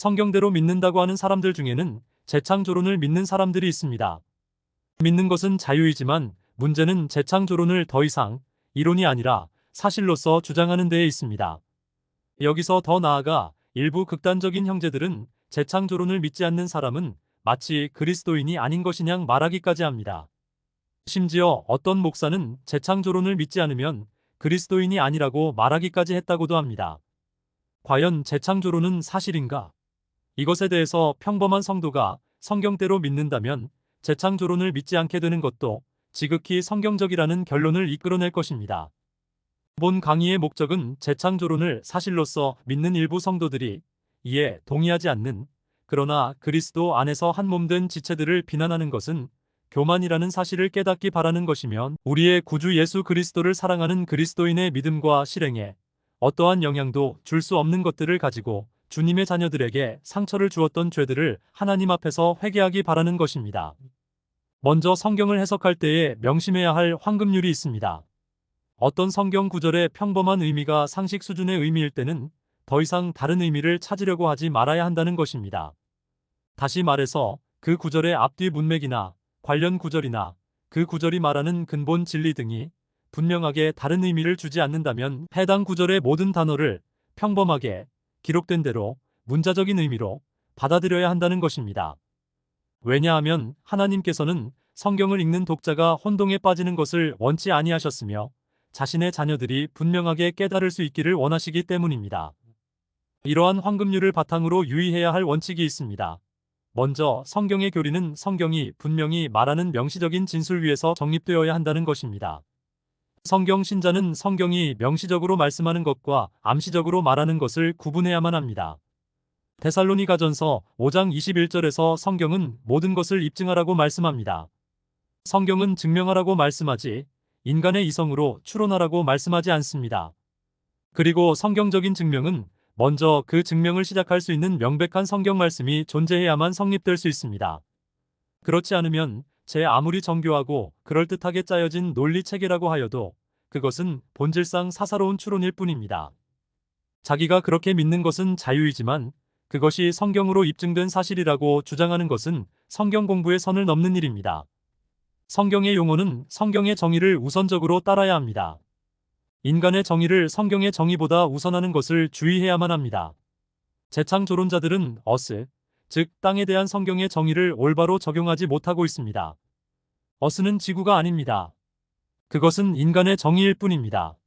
성경대로 믿는다고 하는 사람들 중에는 재창조론을 믿는 사람들이 있습니다. 믿는 것은 자유이지만 문제는 재창조론을 더 이상 이론이 아니라 사실로서 주장하는 데에 있습니다. 여기서 더 나아가 일부 극단적인 형제들은 재창조론을 믿지 않는 사람은 마치 그리스도인이 아닌 것이냐 말하기까지 합니다. 심지어 어떤 목사는 재창조론을 믿지 않으면 그리스도인이 아니라고 말하기까지 했다고도 합니다. 과연 재창조론은 사실인가? 이것에 대해서 평범한 성도가 성경대로 믿는다면 재창조론을 믿지 않게 되는 것도 지극히 성경적이라는 결론을 이끌어낼 것입니다. 본 강의의 목적은 재창조론을 사실로서 믿는 일부 성도들이 이에 동의하지 않는, 그러나 그리스도 안에서 한 몸 된 지체들을 비난하는 것은 교만이라는 사실을 깨닫기 바라는 것이며, 우리의 구주 예수 그리스도를 사랑하는 그리스도인의 믿음과 실행에 어떠한 영향도 줄 수 없는 것들을 가지고 주님의 자녀들에게 상처를 주었던 죄들을 하나님 앞에서 회개하기 바라는 것입니다. 먼저 성경을 해석할 때에 명심해야 할 황금률이 있습니다. 어떤 성경 구절의 평범한 의미가 상식 수준의 의미일 때는 더 이상 다른 의미를 찾으려고 하지 말아야 한다는 것입니다. 다시 말해서 그 구절의 앞뒤 문맥이나 관련 구절이나 그 구절이 말하는 근본 진리 등이 분명하게 다른 의미를 주지 않는다면 해당 구절의 모든 단어를 평범하게 기록된 대로 문자적인 의미로 받아들여야 한다는 것입니다. 왜냐하면 하나님께서는 성경을 읽는 독자가 혼동에 빠지는 것을 원치 아니하셨으며 자신의 자녀들이 분명하게 깨달을 수 있기를 원하시기 때문입니다. 이러한 황금률을 바탕으로 유의해야 할 원칙이 있습니다. 먼저 성경의 교리는 성경이 분명히 말하는 명시적인 진술 위에서 정립되어야 한다는 것입니다. 성경 신자는 성경이 명시적으로 말씀하는 것과 암시적으로 말하는 것을 구분해야만 합니다. 데살로니가전서 5장 21절에서 성경은 모든 것을 입증하라고 말씀합니다. 성경은 증명하라고 말씀하지 인간의 이성으로 추론하라고 말씀하지 않습니다. 그리고 성경적인 증명은 먼저 그 증명을 시작할 수 있는 명백한 성경 말씀이 존재해야만 성립될 수 있습니다. 그렇지 않으면 제 아무리 정교하고 그럴듯하게 짜여진 논리 체계라고 하여도 그것은 본질상 사사로운 추론일 뿐입니다. 자기가 그렇게 믿는 것은 자유이지만 그것이 성경으로 입증된 사실이라고 주장하는 것은 성경 공부의 선을 넘는 일입니다. 성경의 용어는 성경의 정의를 우선적으로 따라야 합니다. 인간의 정의를 성경의 정의보다 우선하는 것을 주의해야만 합니다. 재창조론자들은 어스, 즉 땅에 대한 성경의 정의를 올바로 적용하지 못하고 있습니다. 어스는 지구가 아닙니다. 그것은 인간의 정의일 뿐입니다.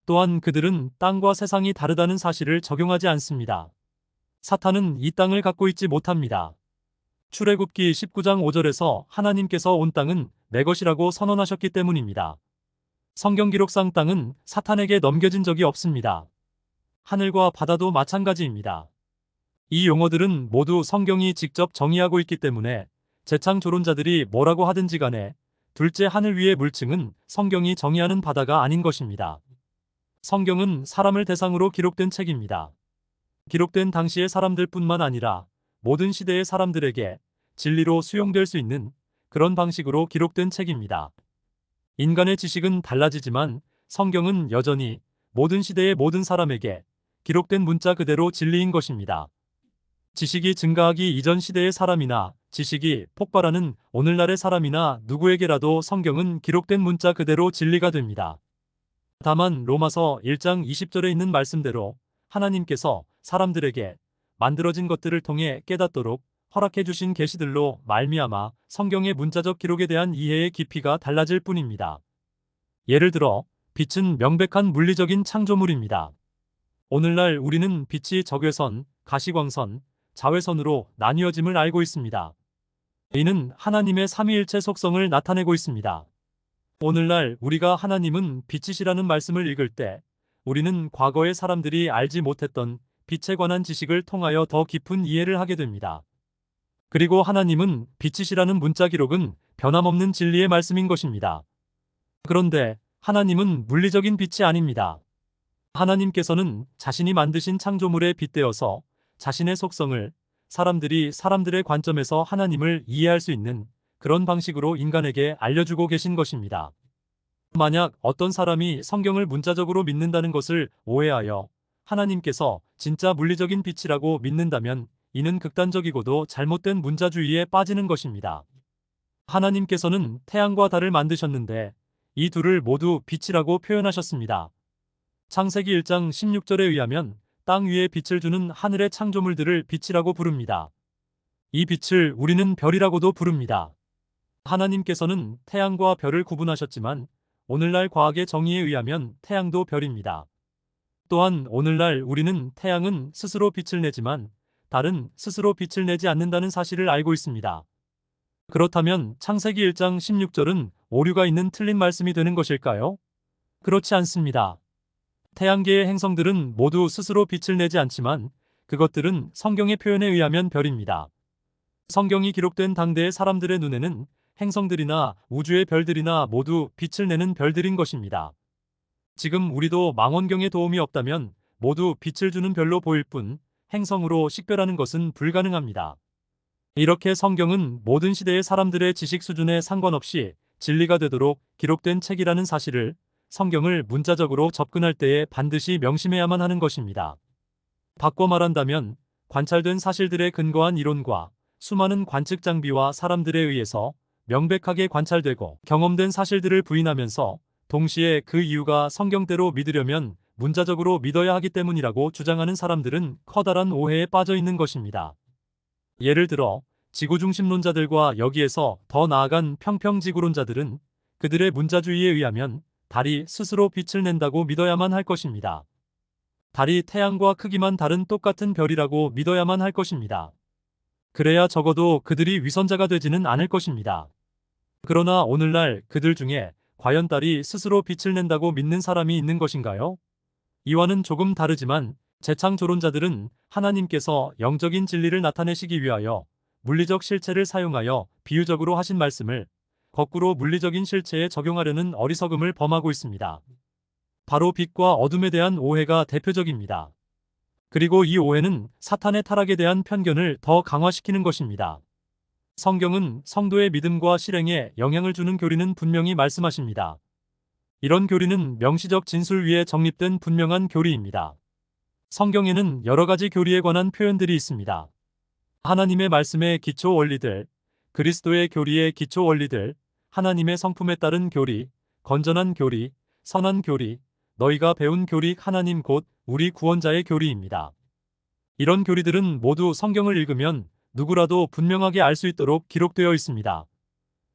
또한 그들은 땅과 세상이 다르다는 사실을 적용하지 않습니다. 사탄은 이 땅을 갖고 있지 못합니다. 출애굽기 19장 5절에서 하나님께서 온 땅은 내 것이라고 선언하셨기 때문입니다. 성경 기록상 땅은 사탄에게 넘겨진 적이 없습니다. 하늘과 바다도 마찬가지입니다. 이 용어들은 모두 성경이 직접 정의하고 있기 때문에 재창조론자들이 뭐라고 하든지 간에 둘째 하늘 위의 물층은 성경이 정의하는 바다가 아닌 것입니다. 성경은 사람을 대상으로 기록된 책입니다. 기록된 당시의 사람들뿐만 아니라 모든 시대의 사람들에게 진리로 수용될 수 있는 그런 방식으로 기록된 책입니다. 인간의 지식은 달라지지만 성경은 여전히 모든 시대의 모든 사람에게 기록된 문자 그대로 진리인 것입니다. 지식이 증가하기 이전 시대의 사람이나 지식이 폭발하는 오늘날의 사람이나 누구에게라도 성경은 기록된 문자 그대로 진리가 됩니다. 다만 로마서 1장 20절에 있는 말씀대로 하나님께서 사람들에게 만들어진 것들을 통해 깨닫도록 허락해 주신 계시들로 말미암아 성경의 문자적 기록에 대한 이해의 깊이가 달라질 뿐입니다. 예를 들어 빛은 명백한 물리적인 창조물입니다. 오늘날 우리는 빛이 적외선, 가시광선, 자외선으로 나뉘어짐을 알고 있습니다. 이는 하나님의 삼위일체 속성을 나타내고 있습니다. 오늘날 우리가 하나님은 빛이시라는 말씀을 읽을 때 우리는 과거의 사람들이 알지 못했던 빛에 관한 지식을 통하여 더 깊은 이해를 하게 됩니다. 그리고 하나님은 빛이시라는 문자 기록은 변함없는 진리의 말씀인 것입니다. 그런데 하나님은 물리적인 빛이 아닙니다. 하나님께서는 자신이 만드신 창조물에 빗대어서 자신의 속성을 사람들이 사람들의 관점에서 하나님을 이해할 수 있는 그런 방식으로 인간에게 알려주고 계신 것입니다. 만약 어떤 사람이 성경을 문자적으로 믿는다는 것을 오해하여 하나님께서 진짜 물리적인 빛이라고 믿는다면 이는 극단적이고도 잘못된 문자주의에 빠지는 것입니다. 하나님께서는 태양과 달을 만드셨는데 이 둘을 모두 빛이라고 표현하셨습니다. 창세기 1장 16절에 의하면 땅 위에 빛을 주는 하늘의 창조물들을 빛이라고 부릅니다. 이 빛을 우리는 별이라고도 부릅니다. 하나님께서는 태양과 별을 구분하셨지만 오늘날 과학의 정의에 의하면 태양도 별입니다. 또한 오늘날 우리는 태양은 스스로 빛을 내지만 달은 스스로 빛을 내지 않는다는 사실을 알고 있습니다. 그렇다면 창세기 1장 16절은 오류가 있는 틀린 말씀이 되는 것일까요? 그렇지 않습니다. 태양계의 행성들은 모두 스스로 빛을 내지 않지만 그것들은 성경의 표현에 의하면 별입니다. 성경이 기록된 당대의 사람들의 눈에는 행성들이나 우주의 별들이나 모두 빛을 내는 별들인 것입니다. 지금 우리도 망원경의 도움이 없다면 모두 빛을 주는 별로 보일 뿐 행성으로 식별하는 것은 불가능합니다. 이렇게 성경은 모든 시대의 사람들의 지식 수준에 상관없이 진리가 되도록 기록된 책이라는 사실을 성경을 문자적으로 접근할 때에 반드시 명심해야만 하는 것입니다. 바꿔 말한다면 관찰된 사실들에 근거한 이론과 수많은 관측 장비와 사람들에 의해서 명백하게 관찰되고 경험된 사실들을 부인하면서 동시에 그 이유가 성경대로 믿으려면 문자적으로 믿어야 하기 때문이라고 주장하는 사람들은 커다란 오해에 빠져 있는 것입니다. 예를 들어 지구중심론자들과 여기에서 더 나아간 평평지구론자들은 그들의 문자주의에 의하면 달이 스스로 빛을 낸다고 믿어야만 할 것입니다. 달이 태양과 크기만 다른 똑같은 별이라고 믿어야만 할 것입니다. 그래야 적어도 그들이 위선자가 되지는 않을 것입니다. 그러나 오늘날 그들 중에 과연 달이 스스로 빛을 낸다고 믿는 사람이 있는 것인가요? 이와는 조금 다르지만 재창조론자들은 하나님께서 영적인 진리를 나타내시기 위하여 물리적 실체를 사용하여 비유적으로 하신 말씀을 거꾸로 물리적인 실체에 적용하려는 어리석음을 범하고 있습니다. 바로 빛과 어둠에 대한 오해가 대표적입니다. 그리고 이 오해는 사탄의 타락에 대한 편견을 더 강화시키는 것입니다. 성경은 성도의 믿음과 실행에 영향을 주는 교리는 분명히 말씀하십니다. 이런 교리는 명시적 진술 위에 정립된 분명한 교리입니다. 성경에는 여러 가지 교리에 관한 표현들이 있습니다. 하나님의 말씀의 기초 원리들, 그리스도의 교리의 기초 원리들, 하나님의 성품에 따른 교리, 건전한 교리, 선한 교리, 너희가 배운 교리 하나님 곧 우리 구원자의 교리입니다. 이런 교리들은 모두 성경을 읽으면 누구라도 분명하게 알 수 있도록 기록되어 있습니다.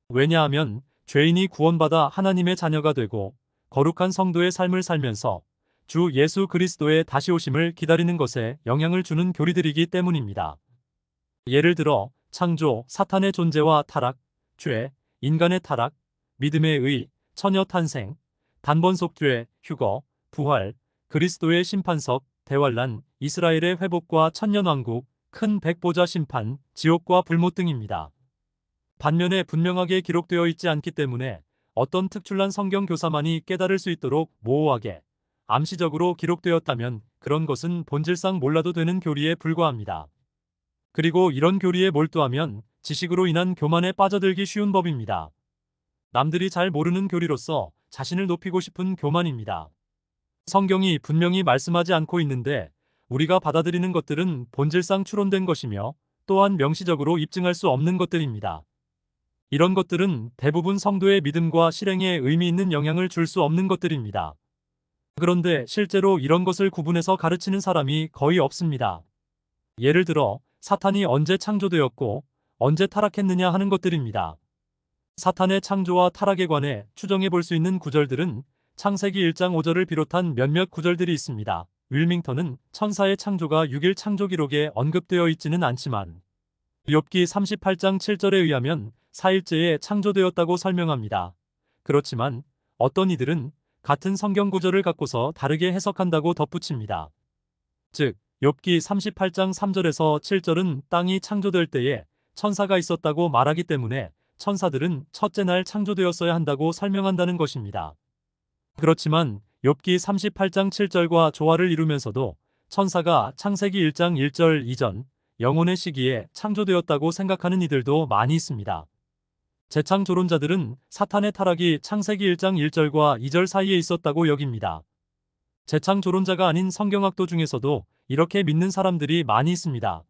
왜냐하면 죄인이 구원받아 하나님의 자녀가 되고 거룩한 성도의 삶을 살면서 주 예수 그리스도의 다시 오심을 기다리는 것에 영향을 주는 교리들이기 때문입니다. 예를 들어 창조, 사탄의 존재와 타락, 죄, 인간의 타락, 믿음의 의, 처녀 탄생, 단번속죄, 휴거, 부활, 그리스도의 심판석, 대환란, 이스라엘의 회복과 천년왕국, 큰 백보자 심판, 지옥과 불못 등입니다. 반면에 분명하게 기록되어 있지 않기 때문에 어떤 특출난 성경 교사만이 깨달을 수 있도록 모호하게, 암시적으로 기록되었다면 그런 것은 본질상 몰라도 되는 교리에 불과합니다. 그리고 이런 교리에 몰두하면 지식으로 인한 교만에 빠져들기 쉬운 법입니다. 남들이 잘 모르는 교리로서 자신을 높이고 싶은 교만입니다. 성경이 분명히 말씀하지 않고 있는데 우리가 받아들이는 것들은 본질상 추론된 것이며 또한 명시적으로 입증할 수 없는 것들입니다. 이런 것들은 대부분 성도의 믿음과 실행에 의미 있는 영향을 줄 수 없는 것들입니다. 그런데 실제로 이런 것을 구분해서 가르치는 사람이 거의 없습니다. 예를 들어 사탄이 언제 창조되었고 언제 타락했느냐 하는 것들입니다. 사탄의 창조와 타락에 관해 추정해 볼 수 있는 구절들은 창세기 1장 5절을 비롯한 몇몇 구절들이 있습니다. 윌밍턴은 천사의 창조가 6일 창조 기록에 언급되어 있지는 않지만 욥기 38장 7절에 의하면 4일째에 창조되었다고 설명합니다. 그렇지만 어떤 이들은 같은 성경 구절을 갖고서 다르게 해석한다고 덧붙입니다. 즉 욥기 38장 3절에서 7절은 땅이 창조될 때에 천사가 있었다고 말하기 때문에 천사들은 첫째 날 창조되었어야 한다고 설명한다는 것입니다. 그렇지만 욥기 38장 7절과 조화를 이루면서도 천사가 창세기 1장 1절 이전 영혼의 시기에 창조되었다고 생각하는 이들도 많이 있습니다. 재창조론자들은 사탄의 타락이 창세기 1장 1절과 2절 사이에 있었다고 여깁니다. 재창조론자가 아닌 성경학도 중에서도 이렇게 믿는 사람들이 많이 있습니다.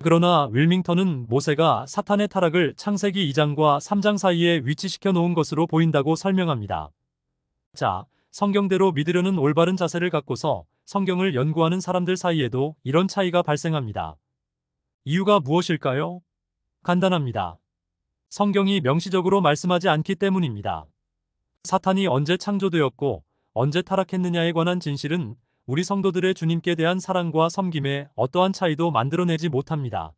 그러나 윌밍턴은 모세가 사탄의 타락을 창세기 2장과 3장 사이에 위치시켜 놓은 것으로 보인다고 설명합니다. 자, 성경대로 믿으려는 올바른 자세를 갖고서 성경을 연구하는 사람들 사이에도 이런 차이가 발생합니다. 이유가 무엇일까요? 간단합니다. 성경이 명시적으로 말씀하지 않기 때문입니다. 사탄이 언제 창조되었고 언제 타락했느냐에 관한 진실은 우리 성도들의 주님께 대한 사랑과 섬김에 어떠한 차이도 만들어내지 못합니다.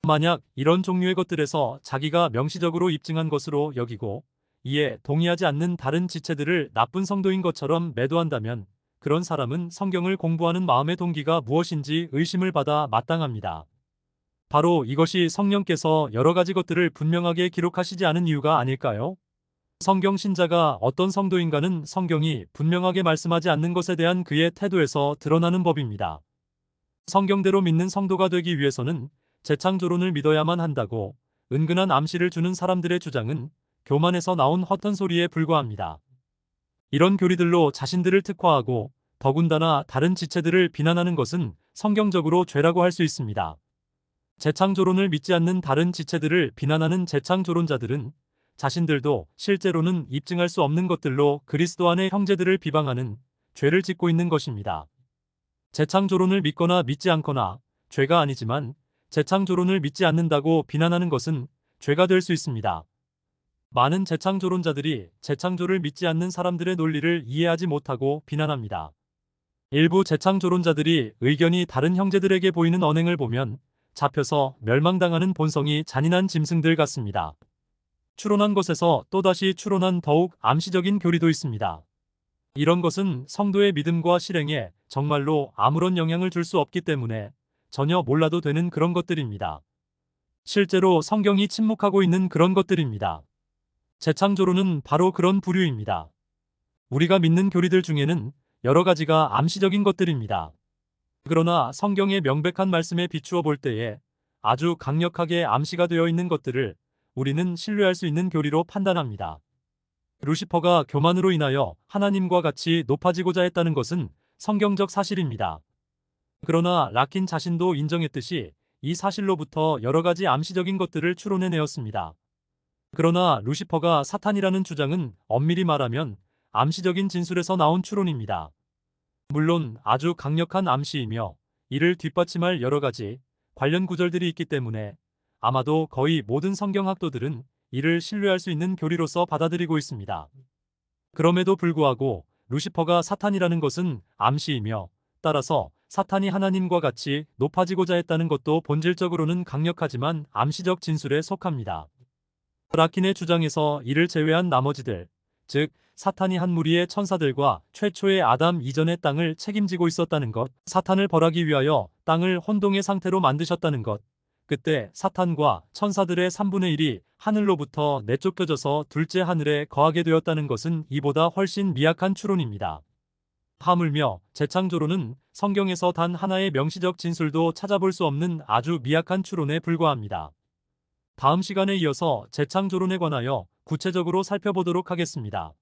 만약 이런 종류의 것들에서 자기가 명시적으로 입증한 것으로 여기고 이에 동의하지 않는 다른 지체들을 나쁜 성도인 것처럼 매도한다면 그런 사람은 성경을 공부하는 마음의 동기가 무엇인지 의심을 받아 마땅합니다. 바로 이것이 성령께서 여러 가지 것들을 분명하게 기록하시지 않은 이유가 아닐까요? 성경 신자가 어떤 성도인가는 성경이 분명하게 말씀하지 않는 것에 대한 그의 태도에서 드러나는 법입니다. 성경대로 믿는 성도가 되기 위해서는 재창조론을 믿어야만 한다고 은근한 암시를 주는 사람들의 주장은 교만에서 나온 헛된 소리에 불과합니다. 이런 교리들로 자신들을 특화하고 더군다나 다른 지체들을 비난하는 것은 성경적으로 죄라고 할 수 있습니다. 재창조론을 믿지 않는 다른 지체들을 비난하는 재창조론자들은 자신들도 실제로는 입증할 수 없는 것들로 그리스도 안의 형제들을 비방하는 죄를 짓고 있는 것입니다. 재창조론을 믿거나 믿지 않거나 죄가 아니지만 재창조론을 믿지 않는다고 비난하는 것은 죄가 될 수 있습니다. 많은 재창조론자들이 재창조를 믿지 않는 사람들의 논리를 이해하지 못하고 비난합니다. 일부 재창조론자들이 의견이 다른 형제들에게 보이는 언행을 보면 잡혀서 멸망당하는 본성이 잔인한 짐승들 같습니다. 추론한 것에서 또다시 추론한 더욱 암시적인 교리도 있습니다. 이런 것은 성도의 믿음과 실행에 정말로 아무런 영향을 줄 수 없기 때문에 전혀 몰라도 되는 그런 것들입니다. 실제로 성경이 침묵하고 있는 그런 것들입니다. 재창조론은 바로 그런 부류입니다. 우리가 믿는 교리들 중에는 여러 가지가 암시적인 것들입니다. 그러나 성경의 명백한 말씀에 비추어 볼 때에 아주 강력하게 암시가 되어 있는 것들을 우리는 신뢰할 수 있는 교리로 판단합니다. 루시퍼가 교만으로 인하여 하나님과 같이 높아지고자 했다는 것은 성경적 사실입니다. 그러나 라킨 자신도 인정했듯이 이 사실로부터 여러 가지 암시적인 것들을 추론해내었습니다. 그러나 루시퍼가 사탄이라는 주장은 엄밀히 말하면 암시적인 진술에서 나온 추론입니다. 물론 아주 강력한 암시이며 이를 뒷받침할 여러 가지 관련 구절들이 있기 때문에 아마도 거의 모든 성경학도들은 이를 신뢰할 수 있는 교리로서 받아들이고 있습니다. 그럼에도 불구하고 루시퍼가 사탄이라는 것은 암시이며 따라서 사탄이 하나님과 같이 높아지고자 했다는 것도 본질적으로는 강력하지만 암시적 진술에 속합니다. 라킨의 주장에서 이를 제외한 나머지들, 즉 사탄이 한 무리의 천사들과 최초의 아담 이전의 땅을 책임지고 있었다는 것, 사탄을 벌하기 위하여 땅을 혼동의 상태로 만드셨다는 것, 그때 사탄과 천사들의 3분의 1이 하늘로부터 내쫓겨져서 둘째 하늘에 거하게 되었다는 것은 이보다 훨씬 미약한 추론입니다. 하물며 재창조론은 성경에서 단 하나의 명시적 진술도 찾아볼 수 없는 아주 미약한 추론에 불과합니다. 다음 시간에 이어서 재창조론에 관하여 구체적으로 살펴보도록 하겠습니다.